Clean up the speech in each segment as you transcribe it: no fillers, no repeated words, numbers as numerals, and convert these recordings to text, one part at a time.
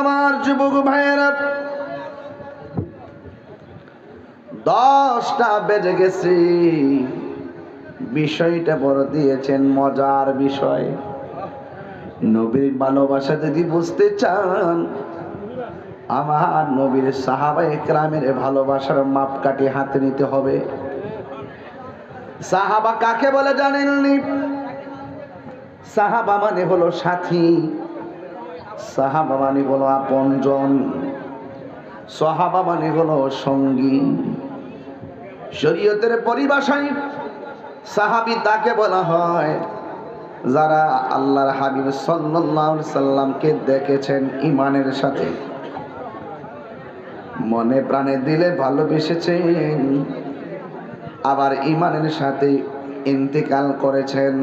আমার যুবক ভাইয়েরা, 10টা বেজে গেছে। বিষয়টা বড় দিয়েছেন মজার বিষয়। নবীর ভালোবাসা যদি বুঝতে চান, আমার নবীর সাহাবায়ে কেরামের ভালোবাসার মাপকাঠি হাতে নিতে হবে। সাহাবা কাকে বলে জানেননি? সাহাবা মানে হলো সাথী, সাহাবা মানে হলো আপনজন, সাহাবা মানে হলো সঙ্গী। শরীয়তের পরিভাষায় সাহাবী তাকে বলা হয় যারা আল্লাহর হাবিব সাল্লাল্লাহু আলাইহি সাল্লামকে দেখেছেন ঈমানের সাথে, মনে প্রাণে দিলে ভালোবেসেছেন, আবার ঈমানের সাথে ইন্তেকাল করেছেন,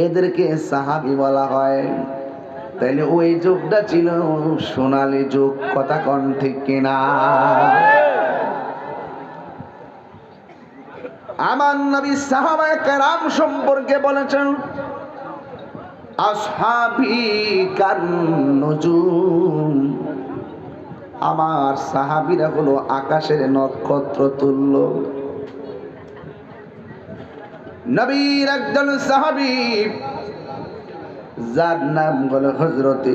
এদেরকে সাহাবী বলা হয়। তাইলে ওই যুগটা ছিল সোনালী যুগ, কথা কোন ঠিক কিনা? আমার নবী সাহাবায়ে কেরাম সম্পর্কে বলেছেন, আসহাবী কান নুজুম, আমার সাহাবীরা হলো আকাশের নক্ষত্র তুল্য। নবীর একজন সাহাবী যার নাম হলো হযরতে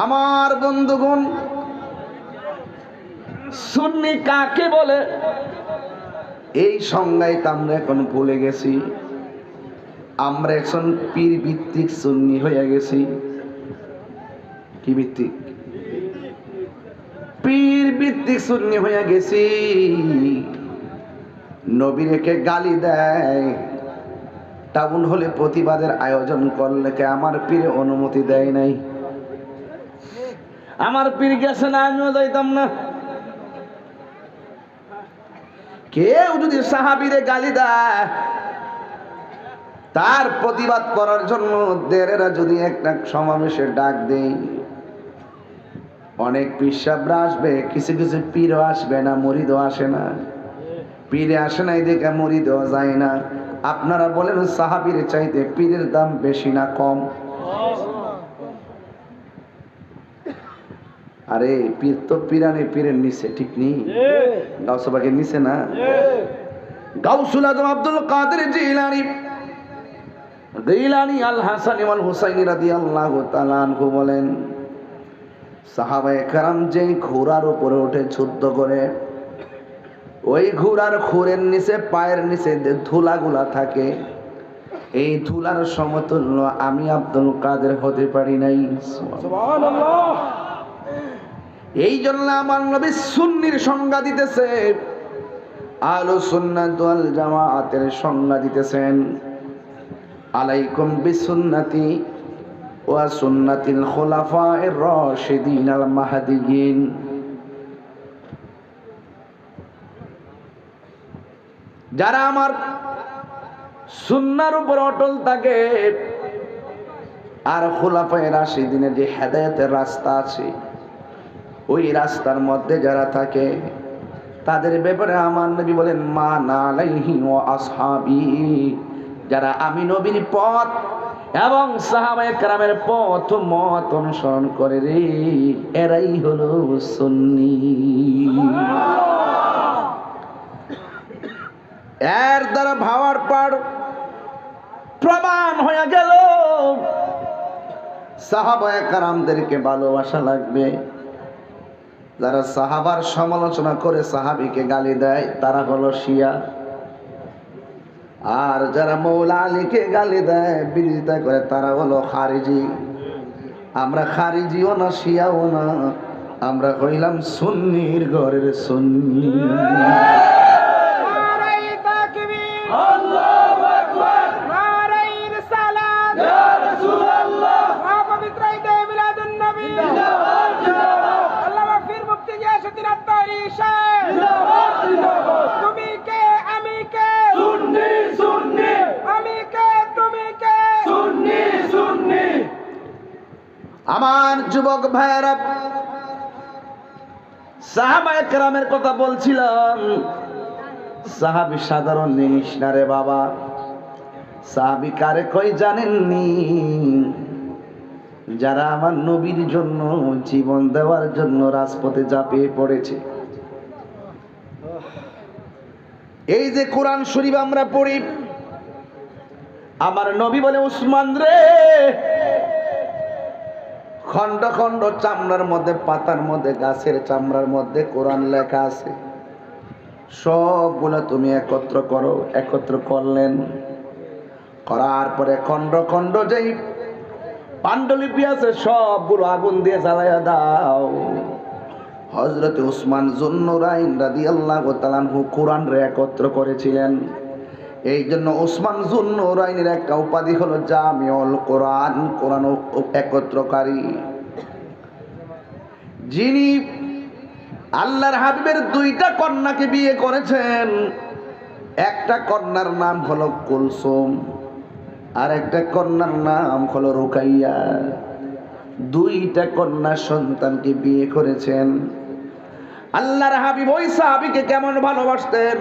আমার বন্ধুগণ, সুন্নি কাকে বলে এই সংজ্ঞায় আমরা এখন ভুলে গেছি। আমরা এখন পীর ভিত্তিক সুন্নি হয়ে গেছি। কি ভিত্তিক? পীর ভিত্তিক সুন্নি হয়ে গেছি। নবীকে গালি দেয়, টাউন হলে প্রতিবাদের আয়োজন করলে কে আমার পীরে অনুমতি দেয় নাই। আমার পীর গেছে না, আমিও যাইতাম না। কেউ যদি সাহাবীরে গালি দেয়, তার প্রতিবাদ করার জন্য দেরেরা যদি একটা সমাবেশে ডাক দেয়, অনেক পীরসাহেবরা আসবে, কিছু কিছু পীরও আসবে না, মুরিদও আসে না। পীরে আসে না এদিকে মুরিদও যায় না। আপনারা বলেন সাহাবীর চাইতে পীরের দাম বেশি না কম? আরে পীর তো পীরানে পীরের নিচে, ঠিক নেই? গাউসবাগের নিচে না? গাউসুল আজম আব্দুল কাদের জিলানী আল হাসানি ওয়াল হুসাইনি রাদিয়াল্লাহু তাআলা আনহু বলেন, সাহাবায়ে কেরাম যে ঘোড়ার উপরে উঠে যুদ্ধ করে, ওই ঘোড়ার খুরের নিচে পায়ের নিচে যে ধুলাগুলা থাকে, এই ধুলার সমতুল্য আমি আব্দুল কাদের হতে পারি নাই। সুবহানাল্লাহ। এই জন্য আমার নবী সুন্নির সংজ্ঞা দিতেছে, আহলুস সুন্নাত ওয়াল জামাআতের সংজ্ঞা দিতেছেন, আলাইকুম বিসুন্নতি ওয়া সুন্নাতিল খুলাফায়ে রাশিদিন আল মাহদিয়িন। যারা আমার সুন্নাহর উপর অটল থাকে আর খুলাফায়ে রাশিদিনের যে হেদায়েতের রাস্তা আছে, ওই রাস্তার মধ্যে যারা থাকে, তাদের ব্যাপারে আমার নবী বলেন, মা না আলাইহি ওয়া আসহাবি, যারা আমি নবীর পথ এবং সাহাবায়ে কেরামের পথ মত অনুসরণ করে রে, এরাই হলো সুন্নি। এর দ্বারা ভাবার পার প্রমাণ হয়ে গেল সাহাবায়ে কেরামদেরকে ভালোবাসা লাগবে। যারা সাহাবার সমালোচনা করে সাহাবীকে গালি দেয়, তারা হলো শিয়া। আর যারা মৌলা আলীকে গালি দেয়, বিরোধিতা করে, তারা হলো খারিজি। আমরা খারিজিও না, শিয়াও না, আমরা হইলাম সুন্নির ঘরের সুন্নি। আমার যুবক ভাইয়েরা, সাহাবায়ে কেরামের কথা বলছিলাম। সাহাবী সাধারণ জিনিস না রে বাবা। সাহাবী কারে কই জানেননি? যারা আমার নবীর জন্য জীবন দেওয়ার জন্য রাজপথে ঝাঁপিয়ে পড়েছে। এই যে কোরআন শরীফ আমরা পড়ি, আমার নবী বলে, উসমান রে, খন্ড খন্ড চামড়ার মধ্যে, পাতার মধ্যে, গাছের চামড়ার মধ্যে কোরআন লেখা আছে, সবগুলো তুমি একত্র করো। একত্র করলেন, করার পরে খন্ড খন্ড যেই পাণ্ডুলিপি আছে সবগুলো আগুন দিয়ে জ্বালাইয়া দাও। হযরতে উসমান যুন্নুরাইন রাদিয়াল্লাহু তাআলা আনহু কোরআন রে একত্র করেছিলেন। এই জন্য উসমান যুন্নুরাইনের একটা উপাধি হলো জামিউল কোরআন, কোরআন একত্রকারী। যিনি আল্লাহর হাবিবের দুইটা কন্যাকে বিয়ে করেছেন, একটা কন্যার নাম হলো কুলসুম, আর একটা কন্যার নাম হলো রুকাইয়া। দুইটা কন্যা সন্তানকে বিয়ে করেছেন। আল্লাহর হাবিব ওই সাহাবীকে কেমন ভালোবাসতেন?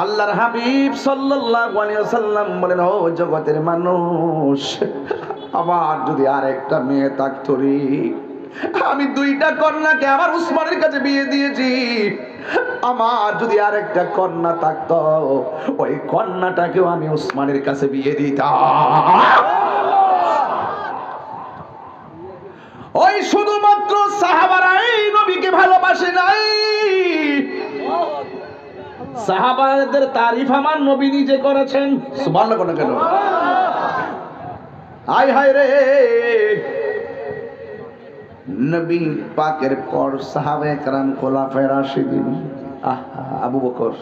আল্লাহর হাবিব সাল্লাল্লাহু আলাইহি ওয়াসাল্লাম বলেন, ও জগতের মানুষ, আমার যদি আরেকটা মেয়ে থাকতো রে, আমি দুইটা কন্যাকে আমার উসমানের কাছে বিয়ে দিয়েছি, আমার যদি আরেকটা কন্যা থাকতো, ওই কন্যাটাকেও আমি উসমানের কাছে বিয়ে দিতাম। ওই শুধুমাত্র সাহাবারাই নবীকে ভালোবাসে নাই, সাহাবাদের তারিফ আমার নবী নিজে করেছেন। সুবহানাল্লাহ কোন কেন? হায় হায় রে, নবী পাকের পর সাহাবায়ে কেরাম, খোলাফায়ে রাশিদিন, আবু বকর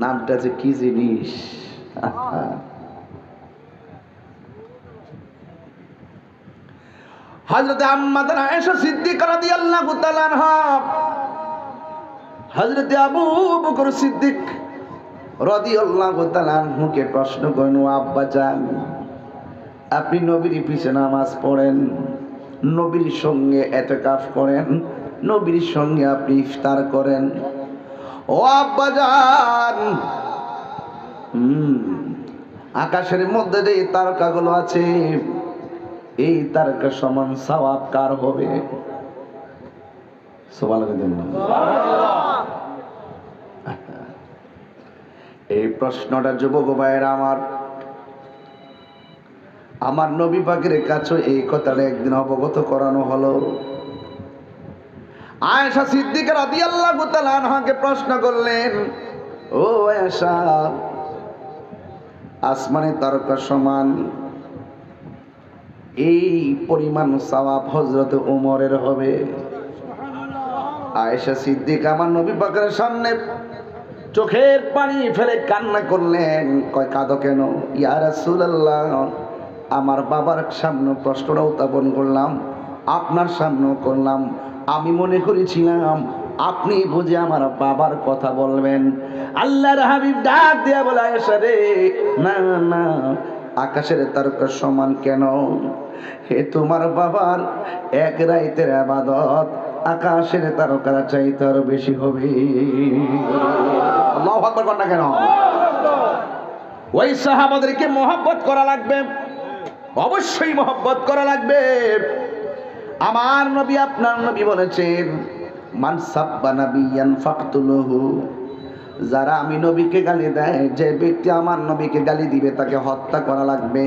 নামটা যে কি জিনিস! হযরত আম্মা আয়েশা সিদ্দিকা রাদিয়াল্লাহু তাআলা আনহা হযরত আবু বকর সিদ্দিক রাদিয়াল্লাহু তাআলা আনহুকে প্রশ্ন করেন, আব্বা জান, আপনি নবীর পিছে নামাজ পড়েন, নবীর সঙ্গে ইতিকাফ করেন, নবীর সঙ্গে আপনি ইফতার করেন, ও আব্বা জান, আকাশের মধ্যে যে তারকাগুলো আছে, এই তারকা সমান সওয়াব কার হবে? এই প্রশ্নটা যুবক ভাইয়েরা আমার নবী পাকের কাছে এই কথাটা একদিন অবগত করানো হলো। আয়েশা সিদ্দিকা রাদিয়াল্লাহু তাআলা আনহাকে প্রশ্ন করলেন, ও আয়েশা, আসমানে তারকা সমান এই পরিমাণ সওয়াব হযরত ওমরের হবে? আয়েশা সিদ্দিকা আমার নবী পাকের সামনে চোখের পানি ফেলে কান্না করলেন। কয়, কাঁদো কেন? ইয়া রাসূলুল্লাহ, আমার বাবার সামনে প্রশ্নটা উত্থাপন করলাম, আপনার সামনেও করলাম, আমি মনে করেছিলাম আপনি বুঝে আমার বাবার কথা বলবেন। আল্লাহর হাবিব ডাক দিয়া বলে, আয়েশা রে, না না, আকাশের তারকা সমান কেন? হে তোমার বাবার এক রাইতের ইবাদত আকাশের তারকার চাইতে আরো বেশি হবে। আল্লাহু আকবার কর না কেন? ওই সাহাবাদেরকে মহব্বত করা লাগবে, অবশ্যই মহব্বত করা লাগবে। আমার নবী, আপনার নবী বলেছেন, মান সাব্বা নাবিয়ান ফাকতুলুহু, যারা আমি নবীকে গালি দেয়, যে ব্যক্তি আমার নবীকে গালি দিবে তাকে হত্যা করা লাগবে।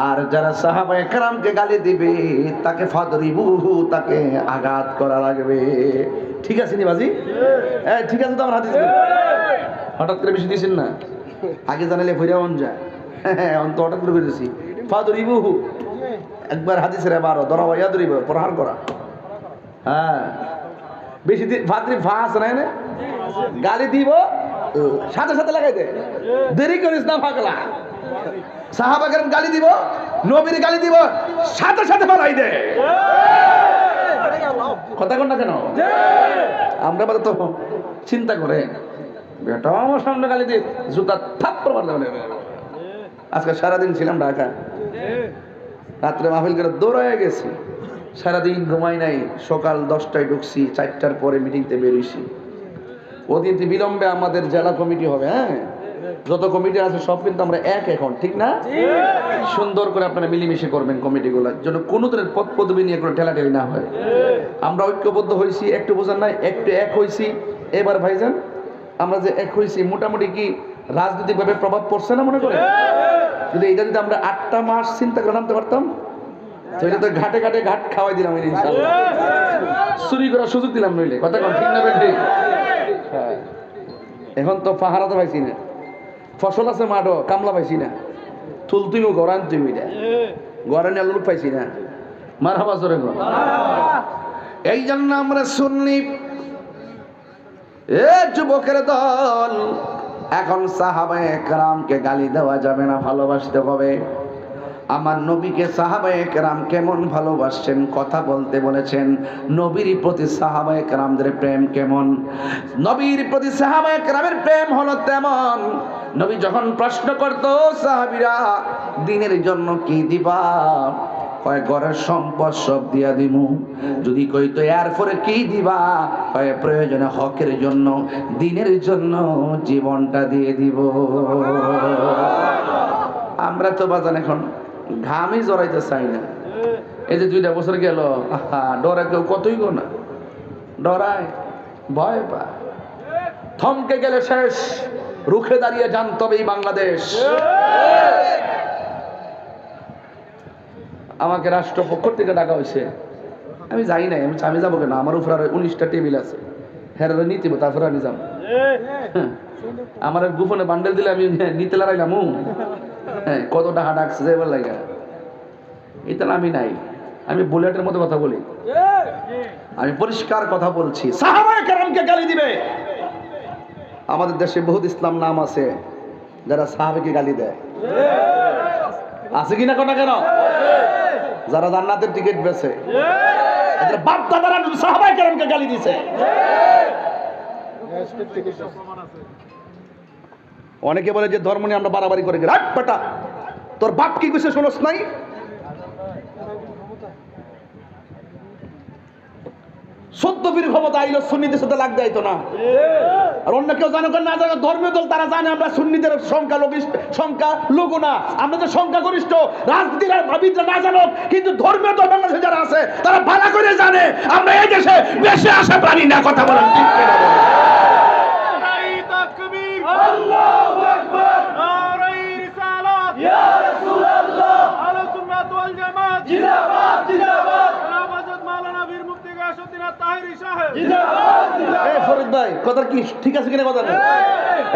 আর যারা সাহাবায়ে কেরামকে গালি দিবে তাকে ফাদরিবুহু, তাকে আঘাত করা লাগবে। ঠিক আছে নি বাজি? হ্যাঁ ঠিক আছে তো আমার হাদিস। হঠাৎ করে বেশি দিয়েছেন না, আগে জানালে ভইরা মন যায়। হ্যাঁ অন্ত হঠাৎ করে বেরিয়েছি। ফাদরিবুহু একবার হাদিসের 12 ধরা ভাইয়া ধরিব প্রহার করা। হ্যাঁ বেশি ফাদরি ফাঁস নাই না, গালি দিব সাথে সাথে লাগাই দে, দেরি করিস না পাগলা। সাহাবা কেরাম গালি দিব, নবীর গালি দিব, সাথে সাথে পালাই দে। কথা কন না কেন? আমরা তো চিন্তা করে বেটা আমার সামনে গালি দিয়ে জুতা থাপ্পড় মারতে হবে। আজকে সারাদিন ছিলাম ঢাকা, রাত্রে মাহফিল করে দৌড়ায় গেছি, সারাদিন ঘুমাই নাই। সকাল 10টায় ঢুকছি, 4টার পরে মিটিংতে বেরিয়েছি। অতিথি বিলম্বে আমাদের জেলা কমিটি হবে, হ্যাঁ যত কমিটি আছে সব কিন্তু আমরা এক এখন, ঠিক না? সুন্দর করে আপনারা মিলেমিশে করবেন কমিটিগুলোর জন্য, কোনো ধরনের পদ পদবি নিয়ে কোনো ঠেলাঠেলি না হয়। আমরা ঐক্যবদ্ধ হয়েছি, একটু বোঝার নাই, একটু এক হয়েছি। এবার ভাইজান আমরা যে এক হয়েছি, মোটামুটি কি রাজনৈতিকভাবে প্রভাব পড়ছে না মনে করে? যদি এটা যদি আমরা 8টা মাস চিন্তা করে নামতে পারতাম, তাহলে তো ঘাটে ঘাটে ঘাট খাওয়াই দিলাম ইনশাআল্লাহ, চুরি করার সুযোগ দিলাম নইলে। কথা কোন ঠিক না ঠিক? হ্যাঁ, এখন তো পাহারা তো পাইছি না, ফসল আছে মাঠও, কামলা পাইছি না, তুল তুইও গড়ান তুই গড়ানি লোক পাইছি না। মারহাবা জোরে বল। এই জন্য আমরা সুন্নি এ যুবকের দল, এখন সাহাবায়ে কেরামকে গালি দেওয়া যাবে না, ভালোবাসতে হবে। আমার নবীকে সাহাবায়ে কেরাম কেমন ভালোবাসছেন কথা বলতে বলেছেন। নবীর প্রতি সাহাবায়ে কেরামদের প্রেম কেমন? নবীর প্রতি সাহাবায়ে কেরামের প্রেম হলো তেমন, নবী যখন প্রশ্ন করতো সাহাবীরা দিনের জন্য কি দিবা, কয় ঘরের সম্পদ সব দিয়া দিমু। যদি কইতো এরপরে কি দিবা, কয় প্রয়োজনে হকের জন্য, দিনের জন্য জীবনটা দিয়ে দিব। আমরা তো বাজান এখন ঘামই জড়াইতে চাই না। এই যে 2টা বছর গেল, ডরা কেউ কতই গো না, ডরায় ভয় পায়, থমকে গেলে শেষ, রুখে দাঁড়িয়ে জানতে হবে এই বাংলাদেশ। আমাকে রাষ্ট্রপক্ষ থেকে ডাকা হয়েছে, আমি যাই নাই। আমি যাবো কেন? আমার উপর 19টা টেবিল আছে, হ্যাঁ নিতে তারপরে আমি যাবো। আমার গোপনে বান্ডেল দিলে আমি নিতে লড়াইলাম। হ্যাঁ, কত টাকা ডাকছে এবার লাগা, এটা আমি নাই। আমি বুলেটের মতো কথা বলি, আমি পরিষ্কার কথা বলছি। সাহাবায়ে কেরামকে গালি দিবে? আমাদের দেশে বহুত ইসলাম নাম আছে যারা সাহাবাকে গালি দেয়, আছে কিনা কথা কেন? যারা জান্নাতের টিকিট বেছে, বাপ দাদারা সাহাবায়ে কেরামকে গালি দিছে। অনেকে বলে যে ধর্ম নিয়ে আমরা বাড়াবাড়ি করে গেলাম। বেটা, তোর বাপ কি কইছে শোনস নাই? সদ্য বীর ক্ষমতা আইলো, সুন্নিদের সাথে লাগ যাইতো না। আর অন্য কেউ জানো না জানো, ধর্মীয় দল তারা জানে আমরা সুন্নিদের সংখ্যা লঘু না, আমাদের সংখ্যা গরিষ্ঠ। রাজনীতির ভাবিদরা না জানো, কিন্তু ধর্মীয় দল বাংলাদেশে যারা আছে তারা ভালো করে জানে আমরা এই দেশে বেশি আশা প্রাণী না। কথা বলেন ঠিক কিনা? আল্লাহু আকবার, নারে রিসালাত, ইয়া রাসূলুল্লাহ, আহলে সুন্নাত ওয়াল জামাত জিন্দাবাদ জিন্দাবাদ, জনাব মাওলানা বীর মুফতি গায়সউদ্দিন তাহেরি সাহেব জিন্দাবাদ জিন্দাবাদ। এই ফরিদ ভাই কথা কি ঠিক আছে কিনা? কথা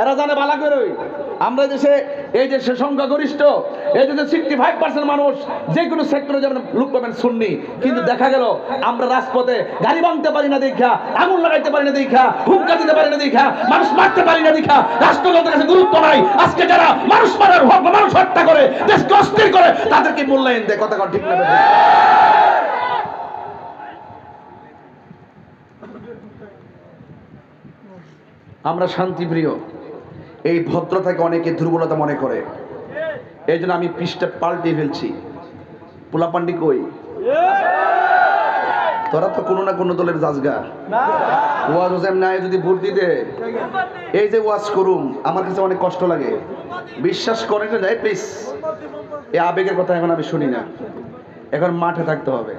এরা জানে ভালো করে আমরা দেশে এই দেশে সংখ্যাগরিষ্ঠ, এই দেশে 65% মানুষ যে কোনো সেক্টরে যেমন লোক পাবেন সুন্নি, কিন্তু দেখা গেল আমরা রাজপথে গাড়ি ভাঙতে পারি না দেখা, আগুন লাগাইতে পারি না দেখা, হুক্কা দিতে পারি না দেখা, মানুষ মারতে পারি না দেখা, রাষ্ট্রযন্ত্রের কাছে গুরুত্ব নাই। আজকে যারা মানুষ মারার মানুষ হত্যা করে, দেশকে অস্থির করে, তাদেরকে মূল্যায়ন দেয়। কথা ঠিক না? আমরা শান্তিপ্রিয়, এই ভদ্রতাকে অনেকে দুর্বলতা মনে করে। এই জন্য আমি পৃষ্ঠা পাল্টে ফেলছি। পোলাপান্ডি কই? তোরা তো কোনো না কোনো দলের জাজগা। ওয়াজ হোসেন নাই যদি ভোট দিতে, এই যে ওয়াজ করুম, আমার কাছে অনেক কষ্ট লাগে। বিশ্বাস করেন না, যাই প্লিজ, এই আবেগের কথা এখন আমি শুনি না। এখন মাঠে থাকতে হবে।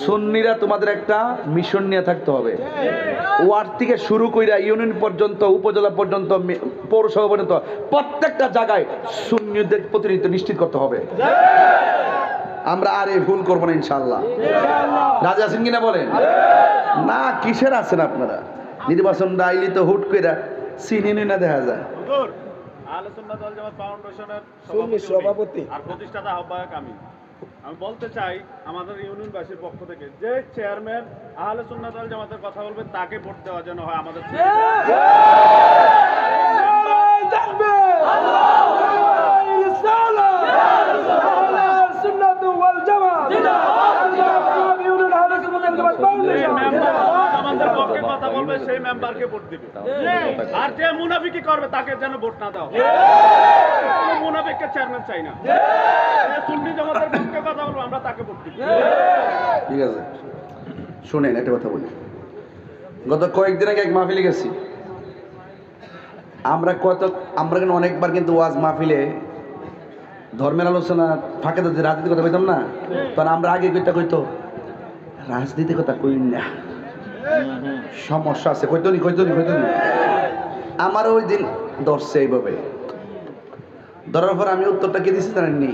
সুন্নিরা তোমাদের একটা মিশন নিয়ে থাকতে হবে। ওয়ার্ড থেকে শুরু কইরা ইউনিয়ন পর্যন্ত, উপজেলা পর্যন্ত, পৌরসভা পর্যন্ত প্রত্যেকটা জায়গায় সুন্নিদের প্রতিনিধিত্ব নিশ্চিত করতে হবে। আমরা আর এই ভুল করবো না ইনশাআল্লাহ। রাজা আছেন কিনা বলেন? না কিসের আছেন আপনারা? নির্বাচন আইলি তো হুট কইরা চিনি না দেখা যায়। আহলে সুন্নাত ওয়াল জামাত ফাউন্ডেশনের সভাপতি আর প্রতিষ্ঠাতা আহ্বায়ক আমি বলতে চাই, আমাদের ইউনিয়নবাসীর পক্ষ থেকে যে চেয়ারম্যান আহলে সুন্নাত ওয়াল জামাতের কথা বলবে তাকে ভোট দেওয়া যেন হয় আমাদের। আমাদের পক্ষে কথা বলবে সেই মেম্বারকে ভোট দিবে, আর যে মুনাফিকি করবে তাকে যেন ভোট না দাও। মুনাফিককে চেয়ারম্যান চাই না। সুন্নি জামাতের পক্ষে কথা বলবো, আমরা তাকে ভোট দিব। ঠিক আছে, শুনেন একটা কথা বলি। গত কয়েকদিন আগে এক মাহফিলে গেছি, আমরা কিন্তু অনেকবার কিন্তু ওয়াজ মাহফিলে ধর্মের আলোচনা ফাঁকে তো রাজনীতি কথা কইতাম না, তখন আমরা আগে কইতো রাজনীতি কথা কই না, সমস্যা আছে, কইতো নি। আমার ওই দিন ধরছে এইভাবে, ধরার পর আমি উত্তরটা কি দিছি জানেননি?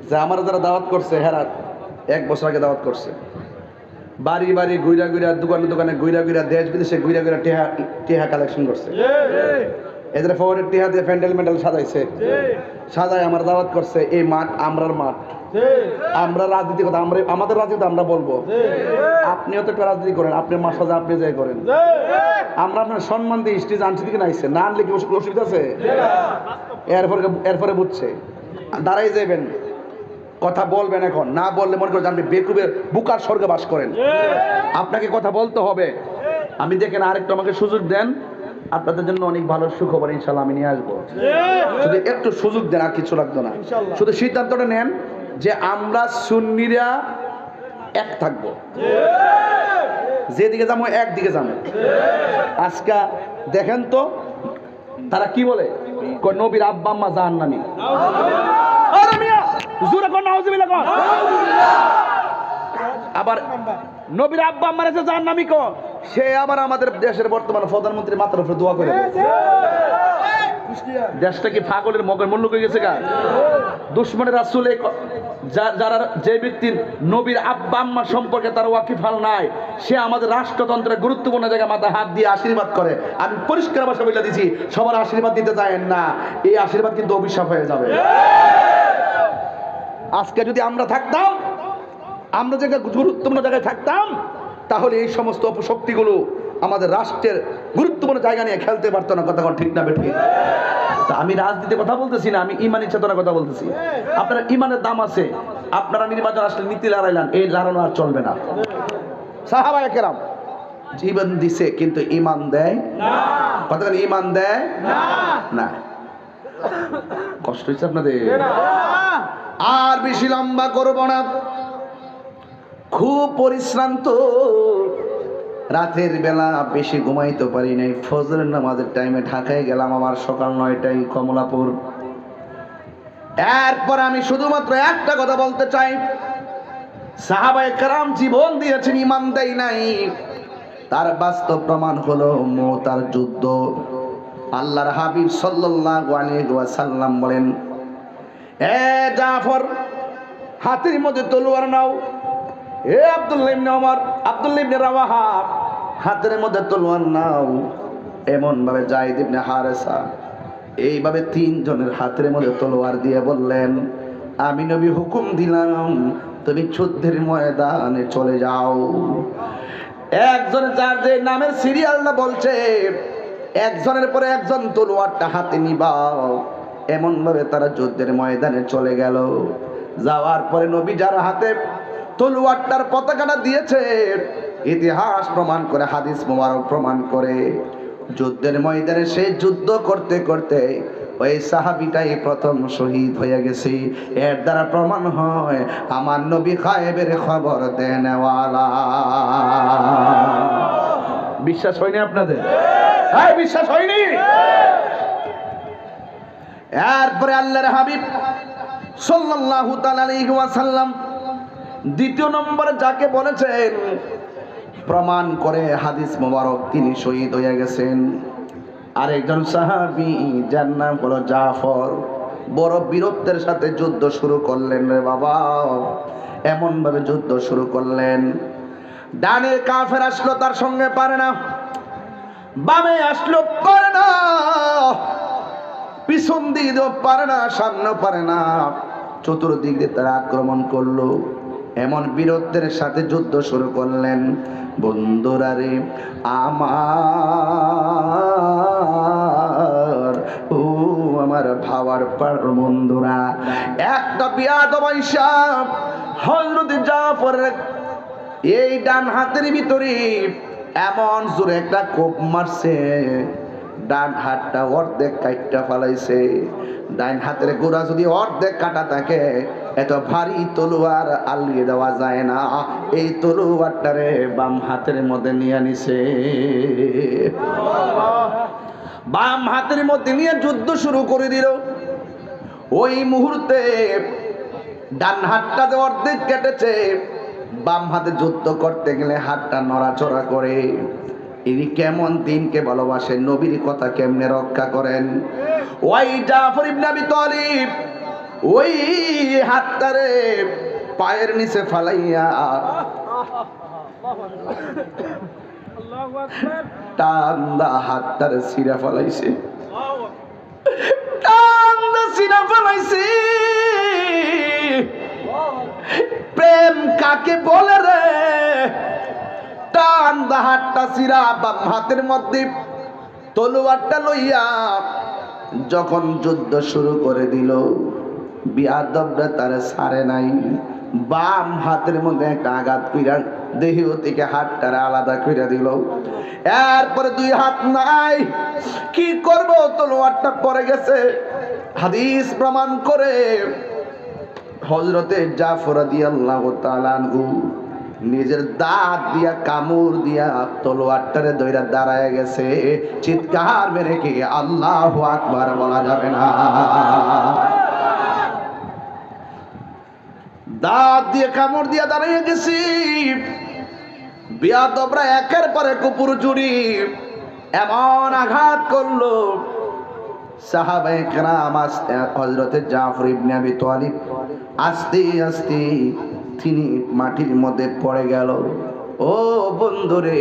যে আমার যারা দাওয়াত করছে হেরা 1 বছর আগে দাওয়াত করছে, বাড়ি বাড়ি ঘুরা দোকানে ঘুরা দেশ বিদেশে ঘুরা টেহা কালেকশন করছে, এদের ফোনের টেহা দিয়ে প্যান্ডেল সাজাইছে, সাজায় আমার দাওয়াত করছে। এই মাঠ আমরার মাঠ, আমরা রাজনীতি কথা আমাদের রাজনীতি আমরা বলবো, আপনিও তো একটা রাজনীতি করেন, আপনি মার সাজা আপনি যাই করেন, আমরা আপনার সম্মান দিয়ে স্টেজ আনছি দিকে নাইছে না, আনলে কি অসুবিধা আছে? এরপরে বুঝছে, দাঁড়াই যাবেন, কথা বলবেন, এখন না বললে মনে করে জানবে বেকুবের বুকার স্বর্গে বাস করেন, আপনাকে কথা বলতে হবে। আমি দেখেন আরেকটু আমাকে সুযোগ দেন, আপনাদের জন্য অনেক ভালো সুখবর ইনশাল্লাহ আমি নিয়ে আসবো, শুধু একটু সুযোগ দেন, আর কিছু লাগতো না, শুধু সিদ্ধান্তটা নেন যে আমরা সুন্নিরা এক থাকবো, যেদিকে যাবো একদিকে যাবো। আজকে দেখেন তো তারা কি বলে, নবীর আব্বা আম্মা জাহান্নামী, আবার নবীর আব্বা আম্মার কাছে জাহান্নামী কো, সে আবার আমাদের দেশের বর্তমান প্রধানমন্ত্রী মাথার উপরে দোয়া করে দেশটা কি পাগলের মগের মূল্য হয়ে গেছে গা? দুশ্মনের রাসূল যারা যে ব্যক্তির নবীর আব্বা আম্মা সম্পর্কে তার ওয়াকিফাল নাই, সে আমাদের রাষ্ট্রতন্ত্রের গুরুত্বপূর্ণ জায়গায় মাথায় হাত দিয়ে আশীর্বাদ করে। আমি পরিষ্কার ভাষা বলে দিছি, সবার আশীর্বাদ দিতে চায়েন না, এই আশীর্বাদ কিন্তু অভিশাপ হয়ে যাবে। আজকে যদি আমরা থাকতাম, আমরা যে গুরুত্বপূর্ণ জায়গায় থাকতাম, তাহলে এই সমস্ত অপশক্তিগুলো আমাদের রাষ্ট্রের গুরুত্বপূর্ণ জায়গা নিয়ে খেলতে পারতো না। কথা ঠিক না বেঠিক? তা আমি রাজনীতির কথা বলতেছি না, আমি ইমানি চেতনার কথা বলতেছি। আপনার ইমানের দাম আছে, আপনারা নির্বাচন আসলে নীতি লড়াইলেন, এই লড়ানো আর চলবে না। সাহাবায়ে কেরাম জীবন দিছে কিন্তু ইমান দেয় না। কথা বলেন, ইমান দেয় না। কষ্ট হচ্ছে আপনাদের? আর বেশি লম্বা করব না, খুব পরিশ্রান্ত, রাতের বেলা বেশি ঘুমাইতে পারি নাই। ফজরের নামাজের টাইমে ঢাকায় গেলাম, আমার সকাল 9টায় কমলাপুর। এরপর আমি শুধুমাত্র একটা কথা বলতে চাই, সাহাবায়ে কেরাম জীবন দিয়েছেন, ইমান দেয় নাই। তার বাস্তব প্রমাণ হলো মুতার যুদ্ধ। আল্লাহর হাবিব সাল্লাল্লাহু আলাইহি ওয়াসাল্লাম বলেন, এ জাফর, হাতের মধ্যে তলোয়ার নাও। এ আব্দুল্লাহ ইবনে ওমর, আব্দুল্লাহ ইবনে রাওয়াহা, হাতের মধ্যে তলোয়ার নাও। এমন ভাবে যায়েদ ইবনে হারেসা, এইভাবে 3 জনের হাতের মধ্যে তলোয়ার দিয়ে বললেন, আমি নবী হুকুম দিলাম, তুমি যুদ্ধের ময়দানে চলে যাও। একজনের যার যে নামের সিরিয়ালটা বলছে, একজনের পরে একজন তলোয়ারটা হাতে নিবাও। এমন ভাবে তারা যুদ্ধের ময়দানে চলে গেল। যাওয়ার পরে নবী যার হাতে তলোয়ারটার পতাকাটা দিয়েছে, ইতিহাস প্রমাণ করে, হাদিস মুবারক প্রমাণ করে, যুদ্ধের ময়দানে সে যুদ্ধ করতে করতে ওই সাহাবীটাই প্রথম শহীদ হয়ে গেছে। এর দ্বারা প্রমাণ হয় আমার নবী গায়েবের খবর দেনওয়ালা। বিশ্বাস হয়নি আপনাদের? হ্যাঁ, বিশ্বাস হয়নি? এরপরে আল্লাহর হাবিব সাল্লাল্লাহু তাআলা আলাইহি ওয়াসাল্লাম দ্বিতীয় নম্বরে যাকে বলেছেন, প্রমাণ করে হাদিস মোবারক, তিনি শহীদ হয়ে গেছেন। আরেকজন সাহাবী, যার নাম হলো জাফর, বড় বীরত্বের সাথে যুদ্ধ শুরু করলেন রে বাবা। এমন ভাবে যুদ্ধ শুরু করলেন, ডানে কাফের আসলো, তার সঙ্গে পারে না, বামে আসলো পারে না, পিছন দিকেও পারে না, সামনে পারে না, চতুর্দিক দিয়ে তারা আক্রমণ করলো। এমন বীরত্বের সাথে যুদ্ধ শুরু করলেন। বন্ধুরা রে আমার, ও আমার ভাবার পার বন্ধুরা, একটা বিয়াদব আইসা হযরত জাফরের এই ডান হাতের ভিতরে এমন জোরে একটা কোপ মারছে, ডান হাতটা অর্ধেক কাইটটা ফেলাইছে। ডান হাতের গোড়া যদি অর্ধেক কাটা থাকে, এত ভারী তলোয়ার আলিয়ে দেওয়া যায় না। এই তলোয়ারটারে বাম হাতের মধ্যে নিয়ে নিছে। বাম হাতের মধ্যে নিয়ে যুদ্ধ শুরু করে দিল। ওই মুহূর্তে ডান হাতটা যে অর্ধেক কেটেছে, বাম হাতে যুদ্ধ করতে গেলে হাতটা নড়াচড়া করে। ইনি কেমন দিনকে ভালোবাসেন, নবীর কথা কেমনে রক্ষা করেন। ওই জাফর ইবনে আবি তালিব ওই হাতটারে পায়ের নিচে ফালাইয়া টান দা হাতটারে ছিঁড়া ফলাইছে, টান দা ছিঁড়া ফলাইছে। প্রেম কাকে বলে রে? টান দা হাতটা ছিঁড়া বাম হাতের মধ্যে তলোয়ারটা লইয়া যখন যুদ্ধ শুরু করে দিল, বিয়াদবরা তারে ছাড়ে নাই। বাম হাতের মধ্যে একটা আঘাত কইরা দেহ থেকে হাতটারে আলাদা কইরা দিল। এরপরে দুই হাত নাই, কি করব? তলোয়ারটা পড়ে গেছে। হাদিস প্রমাণ করে হযরতে জাফর রাদিয়াল্লাহু তাআলা আনহু নিজের দাঁত দিয়া কামড় দিয়া তলোয়ারটারে ধইরা দাঁড়ায় গেছে। চিৎকার মেরে কি আল্লাহু আকবার বলা যাবে না? দাঁত দিয়ে কামড় দিয়া দাঁড়িয়ে গেছি। বিয়াদবরা একের পর এক কুপুর জুড়ি এমন আঘাত করলো, সাহাবায়ে কেরাম হযরতে জাফর ইবনে আবি তালিব আস্তে আস্তে তিনি মাটির মধ্যে পড়ে গেল। ও বন্ধুরে,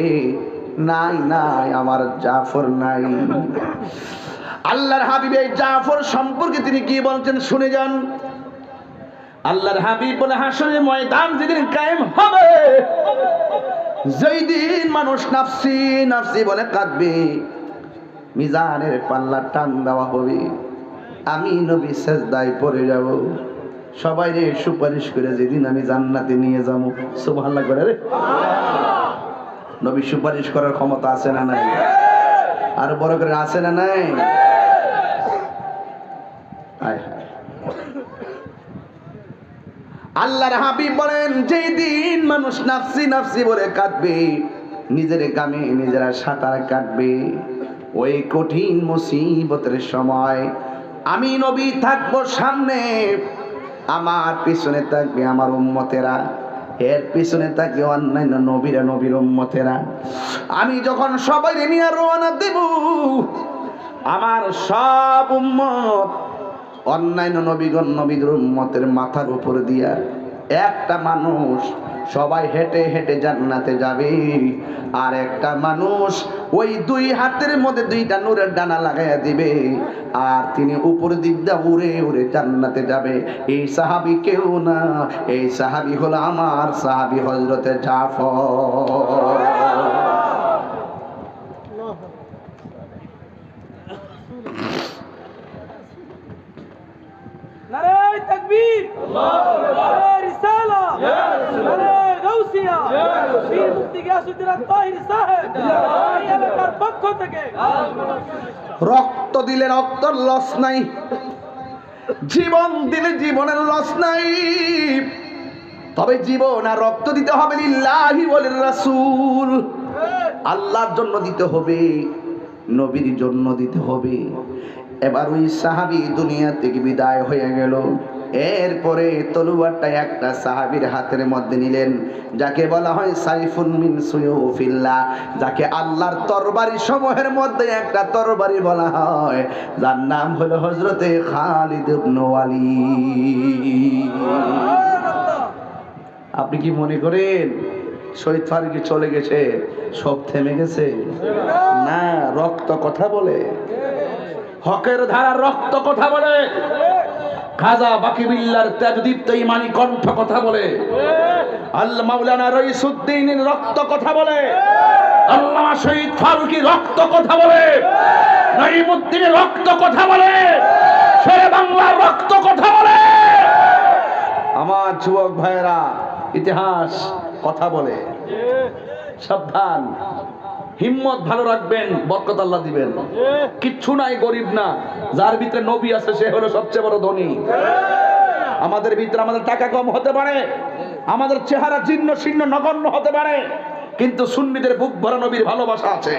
নাই নাই, আমার জাফর নাই। আল্লাহর হাবিব এই জাফর সম্পর্কে তিনি কি বলছেন শুনে যান। আল্লাহর হাবিব বলে, হাসরের ময়দান যেদিন কায়েম হবে, যেই দিন মানুষ নাফসি নাফসি বলে কাঁদবে, মিজানের পাল্লা টান দেওয়া হবে, আমি নবী সেজদায় পড়ে যাব, সবাই রে সুপারিশ করে যেদিন আমি জান্নাতে নিয়ে যাবো। সুবহানাল্লাহ করে রে। নবী সুপারিশ করার ক্ষমতা আছে না নাই? আর বড় করে আছে না নাই? আল্লাহর হাবিব বলেন, যেই দিন মানুষ নাফসি নাফসি বলে কাঁদবে, নিজের কামে নিজেরা সাঁতার কাটবে, ওই কঠিন মুসিবতের সময় আমি নবী থাকবো সামনে, আমার পিছনে থাকবে আমার উম্মতেরা, এর পিছনে থাকবে অন্যান্য নবীরা, নবীর উম্মতেরা। আমি যখন সবাই নিয়ে রওনা দেব, আমার সব উম্মত অন্যান্য নবীগণ নবীর উম্মতের মাথার উপর দিয়া একটা মানুষ সবাই হেঁটে হেঁটে জান্নাতে যাবে, আর একটা মানুষ ওই দুই হাতের মধ্যে দুইটা নূরের ডানা লাগাইয়া দিবে, আর তিনি উপর দিক দিয়ে উড়ে উড়ে জান্নাতে যাবে। এই সাহাবী কেউ না, এই সাহাবী হলো আমার সাহাবী হযরতে জাফর। নারে তাকবীর, নারে রিসালা, নারে গাউসিয়া, বীর মুফতি গিয়াসউদ্দিন তাহির সাহেব এই এলাকার পক্ষ থেকে রক্ত দিলে রক্তের লস নাই, জীবন দিলে জীবনের লস নাই, তবে জীবন আর রক্ত দিতে হবে লিল্লাহি ওয়াল রাসূল, আল্লাহর জন্য দিতে হবে, নবীর জন্য দিতে হবে। এবার ওই সাহাবী দুনিয়া থেকে বিদায় হয়ে গেল। এরপরে তলোয়ারটা একটা সাহাবীর হাতের মধ্যে নিলেন, যাকে বলা হয় সাইফুন মিন সুয়ুফিল্লাহ, যাকে আল্লাহর তরবারি সমূহের মধ্যে একটা তরবারি বলা হয়, যার নাম হলো হযরতে খালিদ ইবনে ওয়ালিদ। আপনি কি মনে করেন শহীদ ফারুকী চলে গেছে, সব থেমে গেছে? না, রক্ত কথা বলে, হকের ধারা রক্ত কথা বলে, খাজা বাকিবিল্লাহর তেজদীপ্ত ইমানি কণ্ঠ কথা বলে, আল্লাহ মাওলানা রইসুদ্দিনের রক্ত কথা বলে, আল্লামা শহীদ ফারুকী রক্ত কথা বলে, নঈমুদ্দিনের রক্ত কথা বলে, শেরে বাংলার রক্ত কথা বলে। আমার যুবক ভাইয়েরা, ইতিহাস কথা বলে, সাবধান, হিম্মত ভালো রাখবেন, বরকত আল্লাহ দিবেন। কিচ্ছু নাই, গরিব না, যার ভিতরে নবী আছে সে হলো সবচেয়ে বড় ধনী। আমাদের ভিতরে আমাদের টাকা কম হতে পারে, আমাদের চেহারা জীর্ণ শীর্ণ নগণ্য হতে পারে, কিন্তু সুন্নিদের বুক ভরা নবীর ভালোবাসা আছে,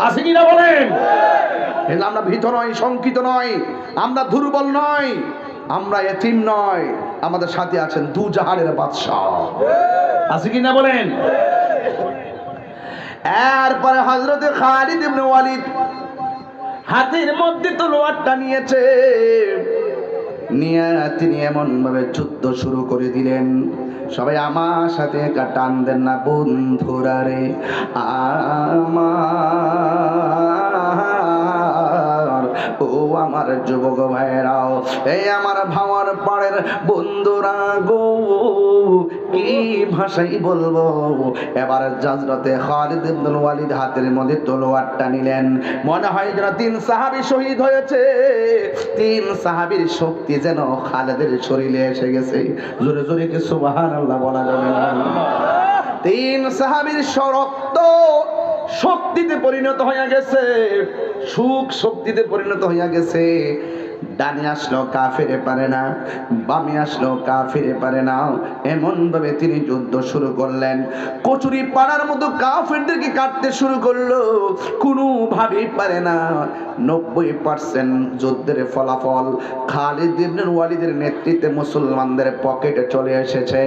আছে কিনা বলেন? কিন্তু আমরা ভীত নই, শঙ্কিত নই, আমরা দুর্বল নই, আমরা এতিম নয়। আমাদের সাথে আছেন দু জাহানের বাদশাহ, আছে কি না বলেন? এরপরে হযরত খালিদ ইবনে ওয়ালিদ হাতের মধ্যে তলোয়ারটা নিয়েছে, নিয়ে তিনি এমন ভাবে যুদ্ধ শুরু করে দিলেন। সবাই আমার সাথে একটা টান দেন না বন্ধুরা রে, আমার ও আমার যুবক ভাইরাও, এই আমার ভাওয়ার পাড়ের বন্ধুরা গো, কি ভাষাই বলবো। এবার হযরতে খালিদ ইবনে ওয়ালিদ হাতের মধ্যে তলোয়ারটা নিলেন। মনে হয় যেন 3 সাহাবী শহীদ হয়েছে, 3 সাহাবীর শক্তি যেন খালিদের শরীরে এসে গেছে। জোরে জোরে কি সুবহানাল্লাহ বলা যাবে না? 3 সাহাবীর রক্ত শক্তিতে পরিণত হয়ে গেছে, সুখ শক্তিতে পরিণত হয়ে গেছে। ডানে আসলো কাফেরে পারে না, বামে আসলো কাফেরে পারে না, এমন ভাবে তিনি যুদ্ধ শুরু করলেন। কচুরি পাড়ার মতো কাফেরদেরকে কাটতে শুরু করলো, কোনোভাবেই পারে না। 90% যুদ্ধের ফলাফল খালিদ ইবনে ওয়ালিদের নেতৃত্বে মুসলমানদের পকেটে চলে এসেছে।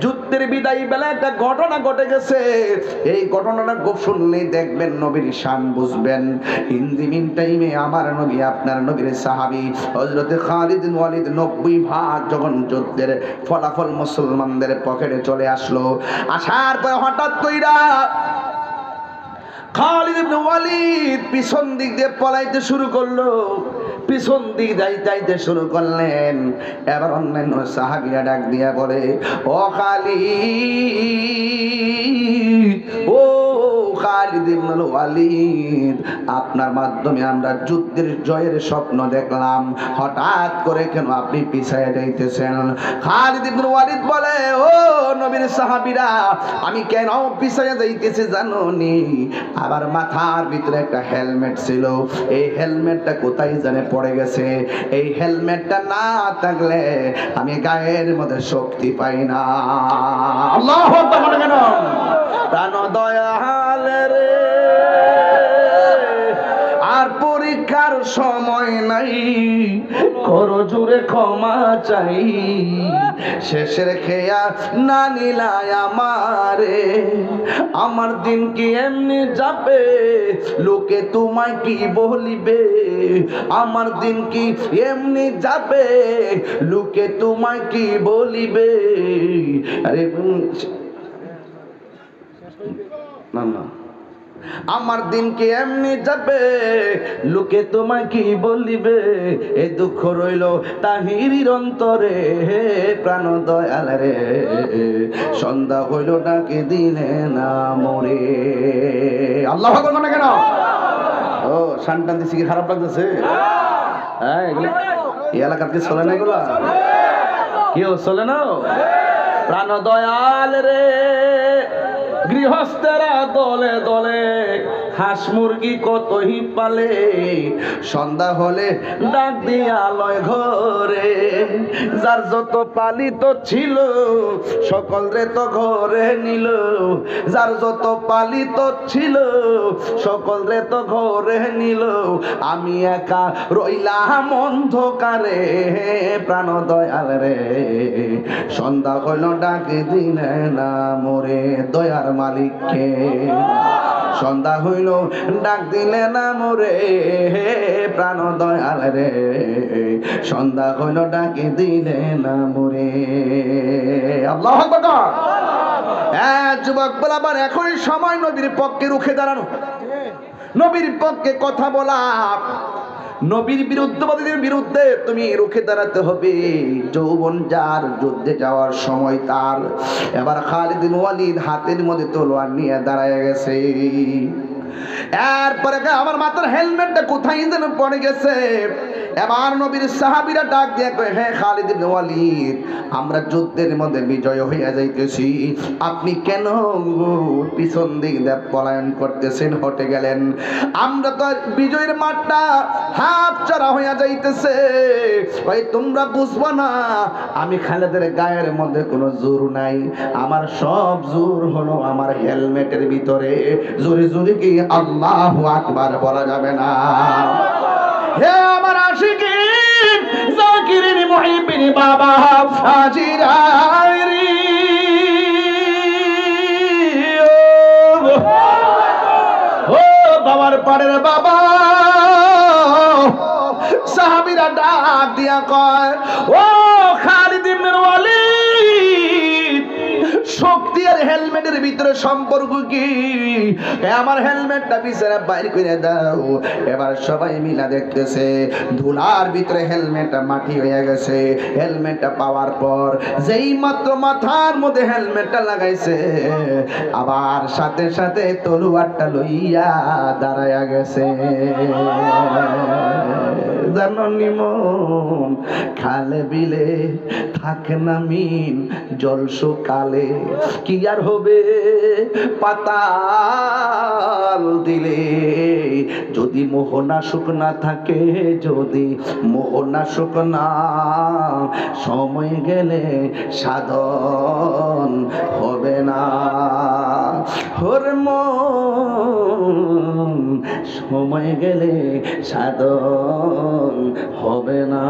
যুদ্ধের বিদায়ী বেলা একটা ঘটনা ঘটে গেছে, এই ঘটনাটা খুব শুনলেই দেখবেন নবীর শান বুঝবেন। ইন দি মিন টাইমে আমার নবী, আপনার নবীর সাহাবী হযরত খালিদ ইবনে ওয়ালিদ 90 ভাগ যখন যুদ্ধের ফলাফল মুসলমানদের পকেটে চলে আসলো, আসার পর হঠাৎ কইরা খালিদ ইবনে ওয়ালিদ পিছন দিক দিয়ে পলাইতে শুরু করলো, পিছন দিক যাইতে শুরু করলেন। এবার অন্যান্য সাহাবীরা ডাক দিয়া বলে, ও খালিদ, ও খালিদ ইবনে ওয়ালিদ, আপনার মাধ্যমে আমরা যুদ্ধের জয়ের স্বপ্ন দেখলাম, হঠাৎ করে কেন আপনি পিছায় যাইতেছেন? খালিদ ইবনে ওয়ালিদ বলে, ও নবীর সাহাবীরা, আমি কেন পিছায় যাইতেছি জানো নি? আবার মাথার ভিতরে একটা হেলমেট ছিল, এই হেলমেটটা কোথায় জানে পড়ে গেছে। এই হেলমেটটা না থাকলে আমি গায়ের মধ্যে শক্তি পাই না। আল্লাহু আকবার কেন? প্রাণ দয়াল রে, আর পরীক্ষার সময় নাই, করো জুড়ে ক্ষমা চাই, শেষের খেয়া না নিলাই আমারে, আমার দিন কি এমনি যাবে, লোকে তোমায় কি বলিবে, আমার দিন কি এমনি যাবে, লোকে তোমায় কি বলিবে। আরে না না, আমার দিন কি এমনি যাবে, লোকে তোমায় কি বলিবে, এই দুঃখ রইল তাহিরির অন্তরে, প্রাণ দয়াল রে, সন্ধ্যা হইল ডাকে দিলে না মরে। আল্লাহু আকবার না কেন? ও শানটান দিছি কি খারাপ লাগতেছে? হ্যাঁ, এই এলাকার কি চলে না এগুলা? কেউ চলে না? প্রাণ দয়াল রে, গৃহস্থেরা দলে দলে হাঁস মুরগি কতই পালে, সন্ধ্যা হলে ডাক দিয়া লয় ঘরে, যার যত পালিত ছিল সকল রে তো ঘরে নিল, যার যত পালিত ছিল সকল রে তো ঘরে নিল, আমি একা রইলাম অন্ধকারে, প্রাণ দয়াল রে, সন্ধ্যা হইল ডাক দিলে না মোরে, দয়ার মালিককে, সন্ধ্যা হইল ডাক দিলে না মোরে, প্রাণ দয়াল রে, সন্ধ্যা হইল ডাক দিলে না মোরে। আল্লাহু আকবার। যুবক বলাবার এখনই সময় নবীর পক্ষে রুখে দাঁড়ানো, নবীর পক্ষে কথা বলা, নবীর বিরুদ্ধবাদীদের বিরুদ্ধে তুমি রুখে দাঁড়াতে হবে। যৌবন যার, যুদ্ধে যাওয়ার সময় তার। এবার খালিদ ইবনে ওয়ালিদ হাতের মধ্যে তলোয়ার নিয়ে দাঁড়ায় গেছে। এরপরে আমার মাথার হেলমেটটা কোথায় যেন পড়ে গেছে। এবার নবীর সাহাবীরা ডাক দিয়ে কয়, হে খালিদ ইবনে ওয়ালিদ, আমরা যুদ্ধের মধ্যে বিজয় হইয়া যাইতেছি, আপনি কেন পিছন দিক দিয়ে পলায়ন করতেছেন, হটে গেলেন? আমরা তো বিজয়ের মাঠটা হাফ চড়া হইয়া যাইতেছে। ভাই তোমরা বুঝবো না, আমি খালিদের গায়ের মধ্যে কোনো জোর নাই, আমার সব জোর হলো আমার হেলমেটের ভিতরে। জোরে জোরে কি আল্লাহু আকবার বলা যাবে না? হে আমার আশিকিন জাকিরিন মুহিবিন বাবা হাজিরাইরি ও বাবার পাড়ের বাবা সাহাবীরা ডাক দিয়া কয় ও খালিদ ইবনে ওয়ালিদ শক্তি আর হেলমেটের ভিতরে সম্পর্ক কি আমার হেলমেটটা বিছানা বাইর করে দাও এবার সবাই মিলা দেখতেছে ধুলার ভিতরে হেলমেটটা মাটি হয়ে গেছে হেলমেটটা পাওয়ার পর যেই মাত্র মাথার মধ্যে হেলমেটটা লাগাইছে আবার সাথে সাথে তলোয়ারটা লইয়া দাঁড়ায়া গেছে জাননি মন খালে বিলে থাকে না মিন জল শুকালে কি আর হবে পাতাল দিলে যদি মোহনা শুকনা থাকে যদি মোহনা শুকনা সময় গেলে সাধন হবে না ওর মন সময় গেলে সাধন হবে না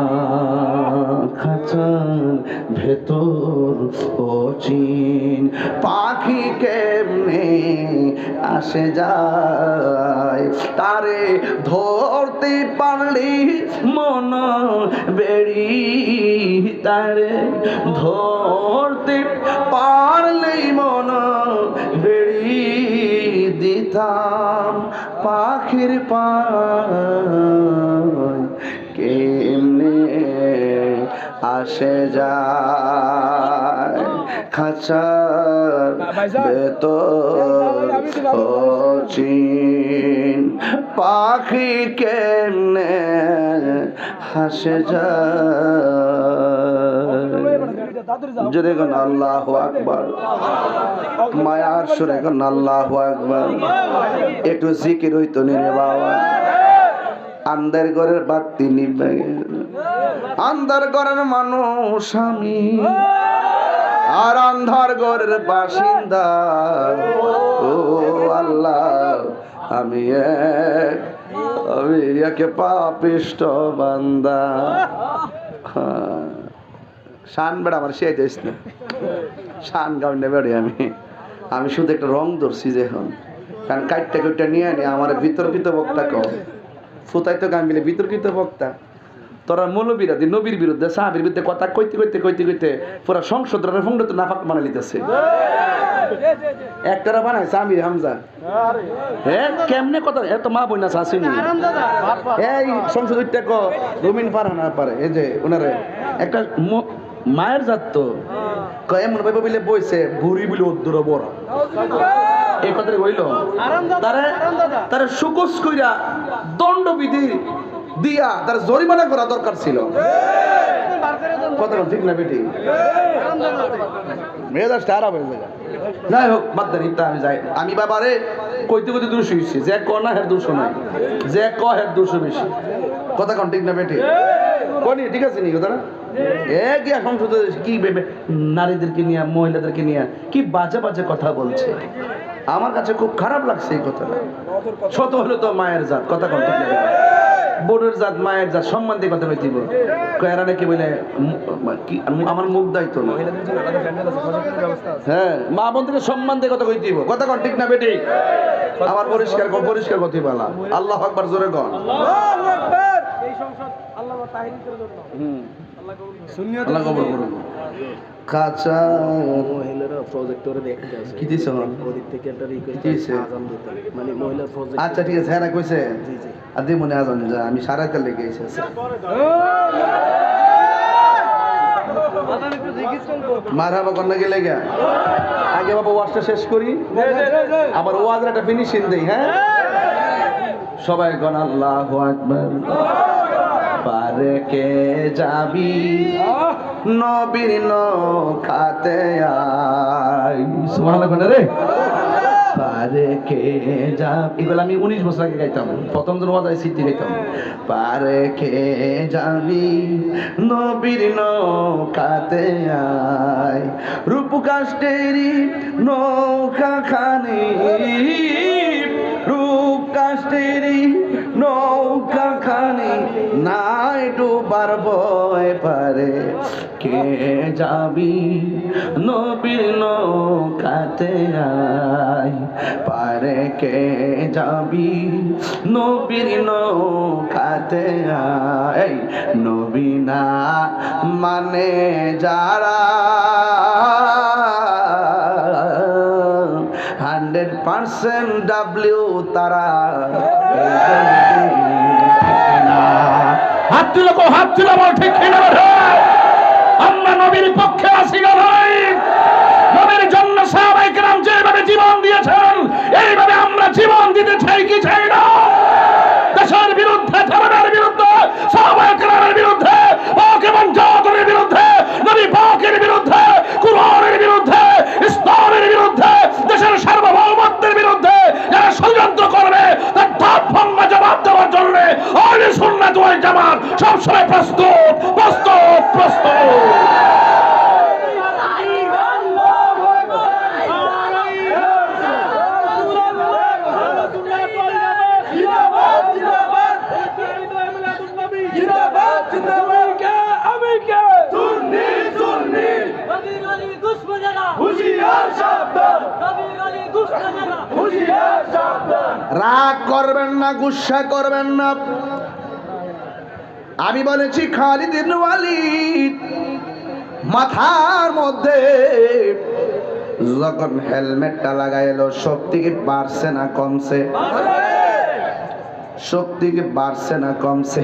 খাঁচার ভেতর অচিন পাখি কেমনে আসে যায় তারে ধরতে পারলি মন বেড়ি তারে ধরতে পারলি মন বেড়ি দিতাম পাখির পায় কেমনে আসে যায় খাঁচার ভেতর অচিন পাখি কেমনে হাসে যায় জোরে কোন আল্লাহু আকবার মায়ার সুরে কোন আল্লাহু আকবার একটু জিকির হইতো নি রে বাবা আন্দার ঘরের বাতি নিবে আন্দার ঘরের মানুষ আমি আর আন্ধার ঘরের বাসিন্দা ও আল্লাহ আমি একে পাপিষ্ট বান্দা শান বেড়া আমার সে যাইস না শান গাউন্ডে বেড়ে আমি শুধু একটা রং ধরছি যে এখন কারণ কাইটটা নিয়ে আনি আমার বিতর্কিত বক্তা কম ফুতাই তো গান মিলে বিতর্কিত বক্তা তোরা মৌলবীরাদি নবীর বিরুদ্ধে সাহাবীর বিরুদ্ধে কথা কইতে পুরা সংসদ তো নাফাক বানাই লিতেছে একটারা বানাইছে আমির হামজা হ্যাঁ কেমনে কথা এত মা বইনা শাসিনি এই সংসদ রুমিন ফারহানা পারে এই যে ওনারে একটা মায়ের জাত তো এমন ভাবে বলে বইছে বুড়ি বলে উদ্দুর বড় এই কথাটা বইল তারা সুকোষ কইরা দণ্ডবিধি দিয়া তার জরিমানা করা দরকার ছিল কথা ঠিক না বেটি মেজাজটা আরাম হয়ে যায় যাই হোক বাদ দেন ইত্যা আমি যাই আমি বাবারে কইতে দুশো হইছি যে ক না হের দুশো নাই যে ক হের দুশো বেশি কথা কোন ঠিক না বেটি কোনি ঠিক আছে নি কথাটা গিয়া সংসদে কি ভেবে নারীদেরকে নিয়ে মহিলাদেরকে নিয়ে কি বাজে বাজে কথা বলছে আমার কাছে খুব খারাপ লাগছে এই কথাটা ছোট হলো তো মায়ের জাত কথা কোন ঠিক না বোনের জাত মায়ের জাত সম্মান দিয়ে কথা বলতে এরা নাকি বলে আমার মুখ দায়িত্ব না হ্যাঁ মা বোনকে সম্মান দিয়ে কথা কইতে কথা কোন ঠিক না বেটি আমার পরিষ্কার কথা বলা আল্লাহ আকবার জোরে কর আল্লাহু আকবার এই সংসদ আল্লাহ তাহিরিতের জন্য আল্লাহ কবুল করুন কাঁচা মহিলারা প্রজেক্টরে দেখতে আছে কি দিছ ওদিক থেকে একটা রিকোয়েস্ট আজান দিতে মানে মহিলা প্রজেক্ট আচ্ছা ঠিক আছে হ্যাঁ কইছে জি জি আর দি মনে আজান যা আমি সারাতে লেগে এসেছি আজান একটু জিকির চলবো মারহাবা করতে গেলে গা আগে বাবা ওয়াজটা শেষ করি আবার ওয়াজের একটা ফিনিশিং দেই হ্যাঁ সবাই কোন আল্লাহু আকবার পারে কে যাবি নবীর নৌকাতে আই সুবহানাল্লাহ রে পারে কে যাবি এগুলো আমি 19 বছর আগে গাইতাম প্রথম দিন ওয়াজ সিদ্ধি গাইতাম পারে কে যাবি নবীর নৌকাতে আই রূপকাষ্টেরি নৌকা খানি রূপকাষ্টেরি নৌকাখানি নাই ডুবার ভয় পারে, কে যাবি নবীর নৌকাতে আয় পারে, কে যাবি নবীর নৌকাতে আয়। নবী না মানে যারা 100% ডাব্লিউ তারা। হাত তুলে কো, হাত তুলে বল ঠিক কিনা বলে। আমরা নবীর পক্ষে আছি না ভাই। নবীর জন্য সাহাবায়ে কেরাম যেভাবে জীবন দিয়েছেন, এইভাবে আমরা জীবন দিতে চাই কি চাই না? দেশের বিরুদ্ধে, ধর্মের বিরুদ্ধে, সাহাবায়ে কেরামের বিরুদ্ধে, পাক এবং জাতের বিরুদ্ধে, নবী পাকের বিরুদ্ধে, কুরআনের বিরুদ্ধে, ইসলামের বিরুদ্ধে, দেশের সার্বভৌমত্বের বিরুদ্ধে যারা ষড়যন্ত্র করবে তার ধাপ ভাঙা জবাব দেওয়ার জন্য আহলে সুন্নাত ওয়াল জামাত সবসময় প্রস্তুত প্রস্তুত প্রস্তুত। রাগ করবেন না, গুসা করবেন না। আমি বলেছি খালিদ ইবনে ওয়ালিদ মাথার মধ্যে যখন হেলমেটটা লাগাইলো, শক্তি কি বাড়ছে না কমছে? শক্তি কি বাড়ছে না কমছে?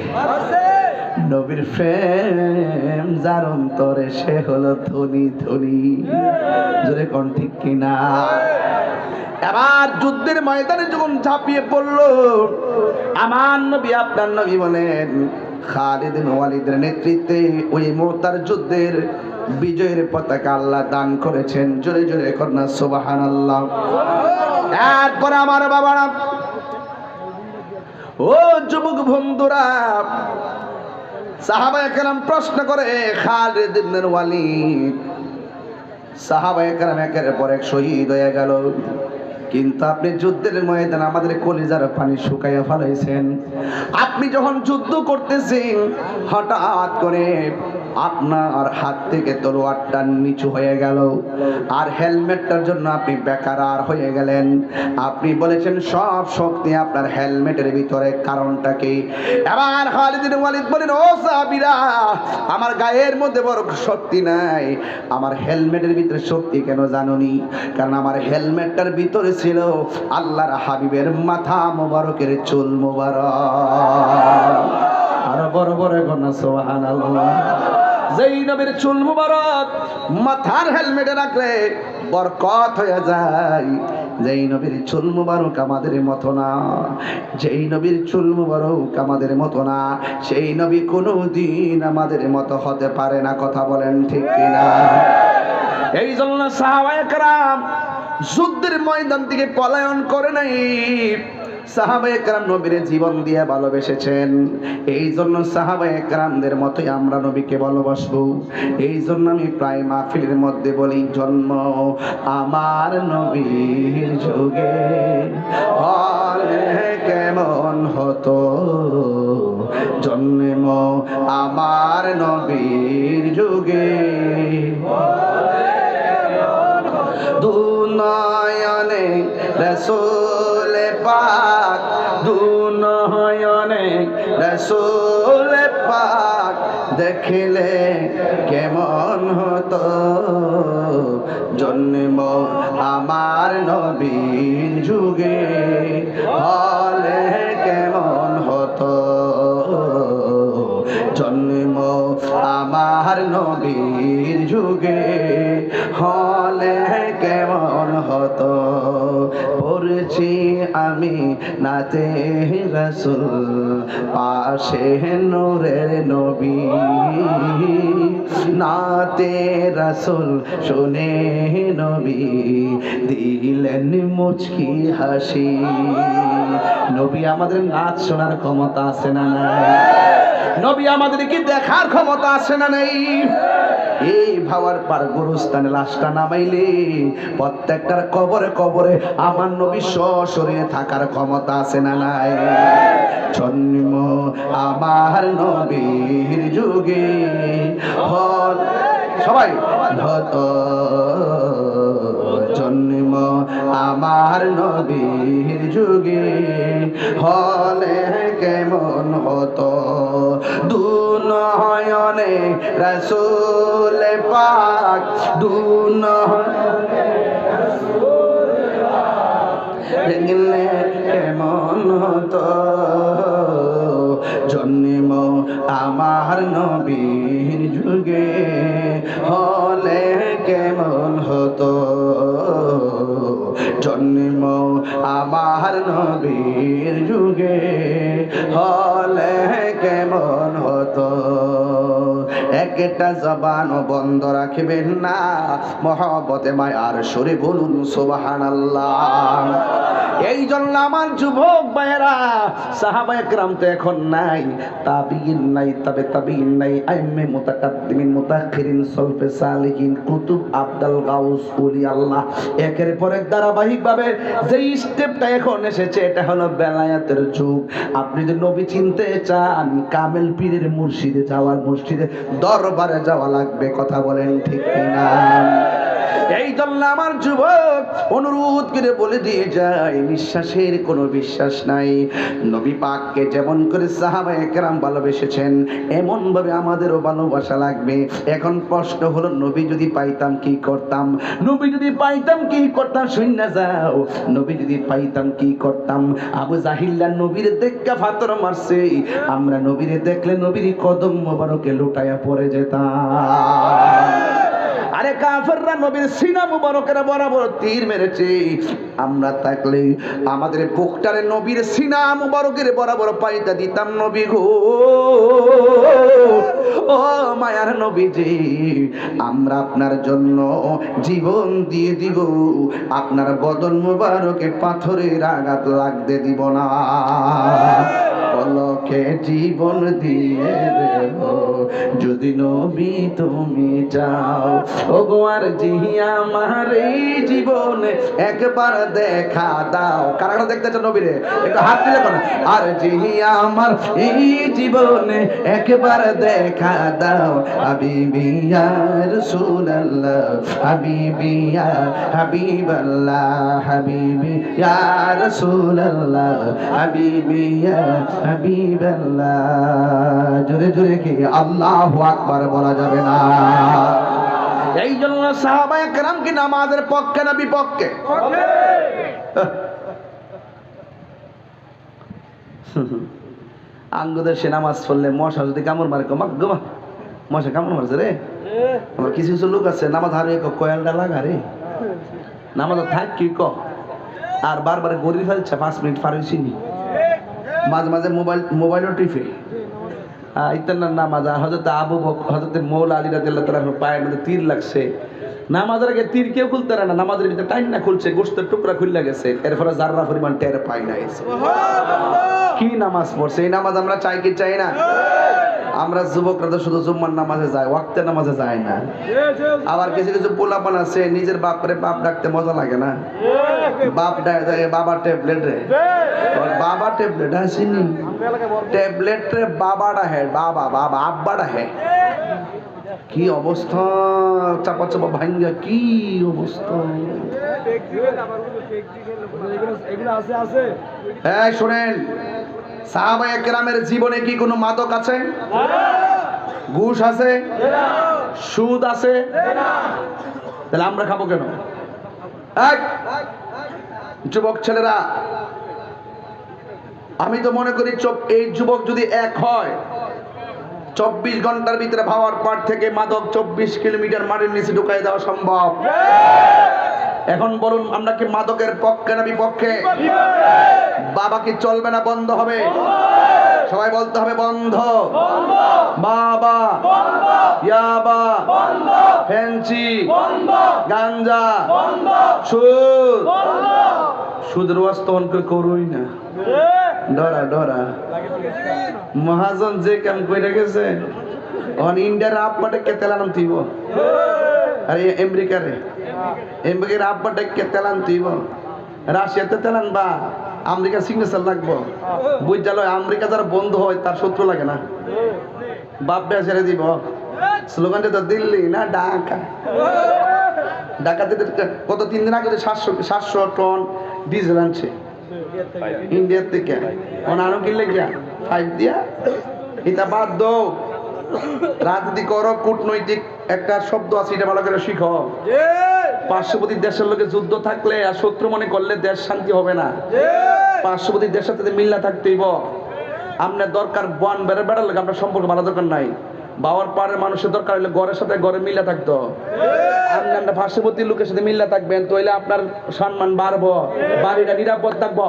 নবীর প্রেম যার অন্তরে সে হলো ধনী ধনী। জোরে কোন ঠিক কিনা? এবার যুদ্ধের ময়দানে যখন ঝাঁপিয়ে পড়লো, আমার নবী আপনার নবী বলেন খালিদ ইবনে ওয়ালিদের নেতৃত্বে ওই মুতার যুদ্ধের বিজয়ের পতাকা আল্লাহ দান করেছেন। জোরে জোরে কন্যা সুবহানাল্লাহ। এরপর আমার বাবারা, ও যুবক বন্ধুরা, সাহাবায়ে কেরাম প্রশ্ন করে খালিদ ইবনে ওয়ালিদ, সাহাবায়ে কেরাম একের পর এক শহীদ হয়ে গেল, কিন্তু আপনি যুদ্ধের ময়দানে আমাদের কলিজার পানি শুকাইয়া ফেলাইছেন। আপনি যখন যুদ্ধ করতেছেন হঠাৎ করে আপনার হাত থেকে তলোয়ারটা নিচু হয়ে গেল, আর হেলমেটটার জন্য আপনি বেকারার হয়ে গেলেন। আপনি বলেছেন সব শক্তি আপনার হেলমেটের ভিতরে, কারণটা কি? এবার খালিদ ইবনে ওয়ালিদ বলেন, ও সাহাবীরা, আমার গায়ের মধ্যে বড় শক্তি নাই, আমার হেলমেটের ভিতরে শক্তি কেন জানোনি? কারণ আমার হেলমেটটার ভিতরে ছিল আল্লাহর হাবিবের মাথা মোবারকের চুল মোবারক। আর বড় বড় গনা সুবহানাল্লাহ। যেই নবীর চুল মুবারক মাথার হেলমেটে রাখলে বরকত হয়ে যায়। যেই নবীর চুল মুবারক আমাদের মতো না, যেই নবীর চুল মুবারক আমাদের মতো না, সেই নবী কোনোদিন আমাদের মতো হতে পারে না। কথা বলেন ঠিক কিনা? এই জন্য সাহাবায়ে কেরাম যুদ্ধের ময়দান থেকে পলায়ন করে নাই। সাহাবায়ে কেরাম নবীর জীবন দিয়ে ভালোবেসেছেন। এই জন্য সাহাবায়ে কেরামদের মতোই আমরা নবীকে ভালোবাসবো। এই জন্য আমি প্রায় মাহফিলের মধ্যে বলি, জন্ম আমার নবীর যুগে হলে কেমন হতো, জন্ম আমার নবীর যুগে দুনয়নে রাসূল পাক, দুনয়নে রাসূল পাক দেখলে কেমন হতো, জন্ম আমার নবীর যুগে হলে কেমন হতো, জন্ম আমার নবীর যুগে হলে কেমন হতো। পড়েছি আমি নাতে রাসূল, পাশে নূরের নবী, নাতে রাসূল শুনে নবী দিলেন মুচকি হাসি। নবী আমাদের নাচ শোনার ক্ষমতা আছে না নাই? নবী আমাদের কি দেখার ক্ষমতা আছে না নাই? এই ভাওয়ার পার গোরস্থানে লাশটা নামাইলে প্রত্যেকটার কবরে কবরে আমার নবী সশরীরে থাকার ক্ষমতা আছে না নাই? জন্ম আমার নবীর যুগে হল সবাই হত, জন্ম আমার নবীর যুগে হলে কেমন হতো, দুনয়নে রাসূল পাক, দুনয়নে দেখলে কেমন হতো, জন্ম আমার নবীর যুগে হলে কেমন হতো, জন্ম আমার নবীর যুগে হলে কেমন হতো। একটা জবান বন্ধ রাখবেন না, মহব্বতে মায়ার সুরে বলুন সুবহানাল্লাহ। এই জন্য আমার যুবক ভাইয়েরা, সাহাবায়ে কেরাম তো এখন নাই, তাবিঈন নাই, তাবিঈন নাই, আইম্মে মুতাকাদ্দিমিন মুতাআখিরিন সলফে সালিহিন কুতুব আবদাল গাউস ওলি আল্লাহ, একের পর এক ধারাবাহিকভাবে যে স্টেপটা এখন এসেছে এটা হলো বেলায়েতের যুগ। আপনি যদি নবী চিনতে চান, কামেল পীরের মুর্শিদে যাওয়ার, মসজিদে দরবারে যাওয়া লাগবে। কথা বলেন ঠিক কিনা? এই জন্য আমার যুবক অনুরোধ করে বলে দিয়ে যায়, নিঃশ্বাসের কোনো বিশ্বাস নাই। নবী পাককে যেমন করে সাহাবায়ে কেরাম ভালোবেসেছেন, এমন ভাবে আমাদেরও ভালোবাসা লাগবে। এখন প্রশ্ন হলো, নবী যদি পাইতাম কি করতাম? নবী যদি পাইতাম কি করতাম? শুননা যাও, নবী যদি পাইতাম কি করতাম? আবু জাহিল্লা নবীর দেখা ফাতর মারছে, আমরা নবীরে দেখলে নবীর কদম মোবারকে লুটায়া পড়ে যেতাম। আরে কাফেররা নবীর সিনা মুবারকের বরাবর তীর মেরেছে, আমরা থাকলে আমাদের বুকটারে নবীর সিনা মুবারকের বরাবর পাইতা দিতাম। নবী গো, ও মায়ার নবীজি, আমরা আপনার জন্য জীবন দিয়ে দিব, আপনার বদন মুবারকে পাথরের আঘাত লাগতে দিব না। পলকে জীবন দিয়ে দেব যদি নবী তুমি চাও। ও গো আর জিহিয়া আমার এই জীবনে একবার দেখা দাও। কারা কারা দেখতে চান নবীরে? একটু হাত দিলে কোন। আর জিহিয়া আমার এই জীবনে একবার দেখা দাও, হাবিবি ইয়া রাসূলুল্লাহ, হাবিবি ইয়া হাবিবাল্লাহ, হাবিবি ইয়া রাসূলুল্লাহ, হাবিবি ইয়া হাবিবাল্লাহ। জোরে জোরে কি আল্লাহু আকবার বলা যাবে না? এই জন্য সাহাবায়ে কেরাম কি নামাজের পক্ষে না বিপক্ষে? আঙ্গুদের সে নামাজ পড়লে মশা যদি কামড় মারে, কমা মশা কামড় মারছে রে। আমার কিছু কিছু লোক আছে নামাজ হারিয়ে কয়েলটা লাগা রে, নামাজ থাক কি ক, আর বারবার গড়ি ফেলছে 5 মিনিট পার হইছি নি, মাঝে মাঝে মোবাইলও টিপে ইতার নামাজ। হযরত আবু বকর, হযরত মৌলা আলী রাদিয়াল্লাহু তাআলার পায়ের মধ্যে তীর লাগছে, নামাজের আগে তীর কেউ খুলতে পারে না, নামাজের ভিতরে টাইম না খুলছে, গোশতের টুকরা খুলে গেছে, এরপরে জাররা পরিমাণ টের পাই না। কি নামাজ পড়ছে? এই নামাজ আমরা চাই কি চাই না? আমরা যুবকরা তো শুধু জুম্মার নামাজে যায়, ওয়াক্তের নামাজে যায় না। আবার কিছু কিছু পোলাপান আছে নিজের বাপরে বাপ ডাকতে মজা লাগে না, বাপ ডাকে বাবা ট্যাবলেট রে, বাবা ট্যাবলেট আসেনি, ট্যাবলেট রে বাবাটা হে, বাবা বাবা আব্বাটা হে। কি অবস্থা, চাপা চাপা ভাঙ্গা, কি অবস্থা। হ্যাঁ শোনেন, সাহাবায়ে কেরামের জীবনে কি কোনো মাদক আছে? ঘুষ আছে? সুদ আছে? তাহলে আমরা খাবো কেন? যুবক ছেলেরা, আমি তো মনে করি এই যুবক যদি এক হয়, 24 ঘন্টার ভিতরে ভাওয়ার পাড় থেকে মাদক 24 কিলোমিটার মাটির নিচে ঢুকাই দেওয়া সম্ভব। এখন বলুন, আমরা কি মাদকের পক্ষে না বিপক্ষে? বাবা কি চলবে না বন্ধ হবে? সবাই বলতে হবে বন্ধ। বাবা, ইয়াবা, ফেন্সি, গাঞ্জা, সুদ। সুদের ওয়াস্তবন করুই না, ডরা ডরা। মহাজন যে কাম করে গেছে ইন্ডিয়ার আব্বাটা কে তেলান তুইব আরে আমেরিকার আব্বাটা কে তেলান তুইব রাশিয়াতে তেলান বা আমেরিকা সিগনেচার লাগবো বুঝালো আমেরিকা যারা বন্ধু হয় তার শত্রু লাগে না বাপ ছেড়ে দিব স্লোগানটা তো দিল্লি না ঢাকাতে গত 3 দিন আগে 700 টন ডিজেল আনছে ইন্ডিয়ার থেকে আরো কিনলে গিয়া 5 দিয়া এটা বাদ দাও রাজনীতি করো কূটনৈতিক একটা শব্দ আছে এটা ভালো করে শিখো পার্শ্ববর্তী দেশের লোকে যুদ্ধ থাকলে আর শত্রু মনে করলে দেশ শান্তি হবে না পার্শ্ববর্তী দেশের সাথে মিল্লা থাকতেইব আপনার দরকার বন বেড়ে বেড়ার লোক আপনার সম্পর্ক ভালো দরকার নাই বাবার পাড়ের মানুষের দরকার হলে ঘরের সাথে ঘরে মিল্লা থাকতো আপনার পার্শ্ববর্তী লোকের সাথে মিল্লা থাকবেন তাহলে আপনার সম্মান বাড়বো বাড়িটা নিরাপদ থাকবো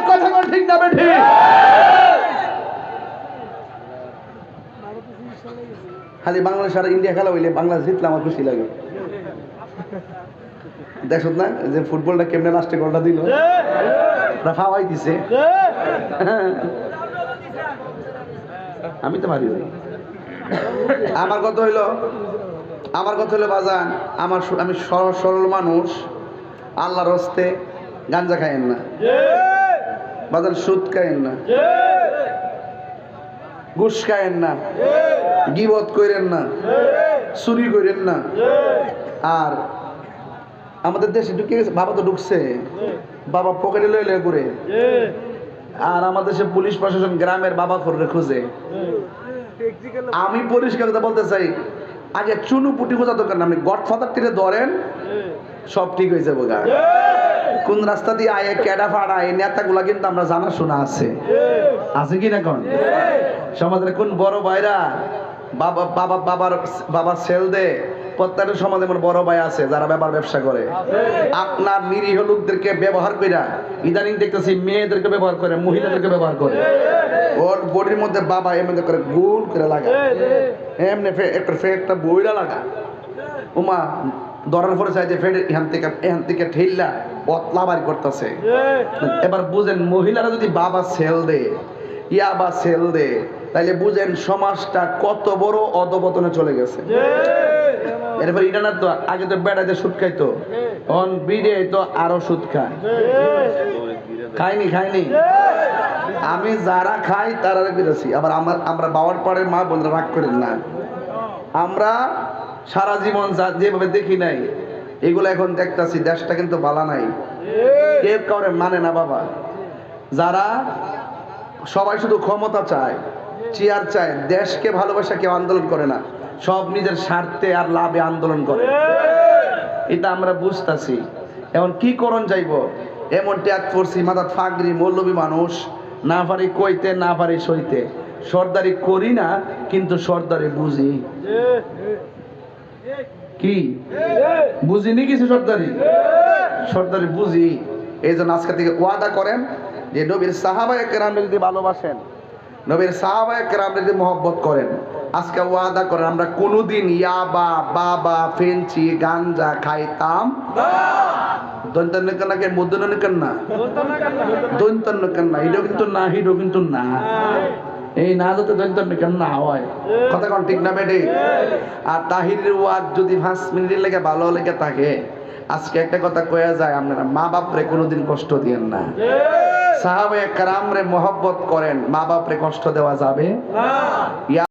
কথা ঠিক না ঠিক খালি বাংলাদেশ আর ইন্ডিয়া খেলা হইলে বাংলাদেশ জিতলে আমার খুশি লাগে দেখো না যে ফুটবলটা কেমনে লাস্টে গোলটা দিল ফাওয়াই দিছে আমি তো পারি আমার কথা হইলো বাজান আমি সরল মানুষ আল্লাহর হস্তে গাঞ্জা খাইেন না বাজান সুদ খাইেন না ঘুষ খাইেন না গীবত করেন না চুরি করেন না আর আমাদের দেশে ঢুকে গেছে বাবা তো ঢুকছে বাবা পকেটে লয়ে লয়ে ঘুরে আর আমাদের দেশে পুলিশ প্রশাসন গ্রামের বাবা করে খুঁজে আমি পরিষ্কার কথা বলতে চাই আগে চুনু পুটি খোঁজা দরকার না আপনি গডফাদার টিরে ধরেন সব ঠিক হয়ে যাবো গা কোন রাস্তা দিয়ে আয়ে কেডা ফাড়া এই নেতাগুলা কিন্তু আমরা জানা শোনা আছে কি না কোন সমাজের কোন বড় ভাইরা বাবার সেল দে প্রত্যেকটা সমাজে আমার বড় ভাই আছে যারা ব্যবসা করে আপনার নিরীহ লোকদেরকে ব্যবহার কইরা ইদানিং দেখতেছি মেয়েদেরকে ব্যবহার করে মহিলাদেরকে ব্যবহার করে ওর বডির মধ্যে বাবা এমনি করে গোল করে লাগা এমনি একটা বইরা লাগা উমা ধরার পরে চাই যে ফের এখান থেকে ঠেললা পতলা বাড়ি করতেছে এবার বুঝেন মহিলারা যদি বাবা সেল দে ইয়াবা সেল দে তাইলে বুঝেন সমাজটা কত বড় অধপতনে চলে গেছে এরপর ইটানার তো আগে তো বেড়াতে সুদ খাইতো এখন বিড়ে তো আরো সুদ খায় খাইনি আমি যারা খাই তারা বেরোছি আবার আমরা বাবার পাড়ের মা বোনরা রাগ করেন না আমরা সারা জীবন যেভাবে দেখি নাই এগুলো এখন দেখতেছি দেশটা কিন্তু বালা নাই কেউ কাউরে মানে না বাবা যারা সবাই শুধু ক্ষমতা চায় চেয়ার চায় দেশকে ভালোবাসা কেউ আন্দোলন করে না সব নিজের স্বার্থে আর লাভে আন্দোলন করে এটা আমরা বুঝতেছি এখন কি করণ যাইব এমন ত্যাগ করছি মাথার ফাগরি মৌলবী মানুষ না পারি কইতে না পারি সইতে সর্দারি করি না কিন্তু সর্দারি বুঝি কি বুঝিনি কিছু সর্দারি বুঝি এই জন্য আজকে থেকে ওয়াদা করেন যে নবীর সাহাবায়ে কেরামকে যদি ভালোবাসেন নবীর সাহাবায়ে কেরামকে যদি মহব্বত করেন আজকে ওয়াদা করেন আমরা কোনোদিন ইয়াবা বাবা ফেঞ্চি গাঞ্জা খাইতাম না দন্তনকে মুদ্দনকে না দন্তনকে না হিডো কিন্তু না এই না যাতে দন্তনকে না হয় কথা কোন ঠিক না বেটে আর তাহিরের ওয়াজ যদি 5 মিনিটের লেগে ভালো লেগে থাকে আজকে একটা কথা কয়া যায় আপনারা মা বাপরে কোনোদিন কষ্ট দিয়েন না সাহাবায়ে কেরামরে মহব্বত করেন মা বাপরে কষ্ট দেওয়া যাবে না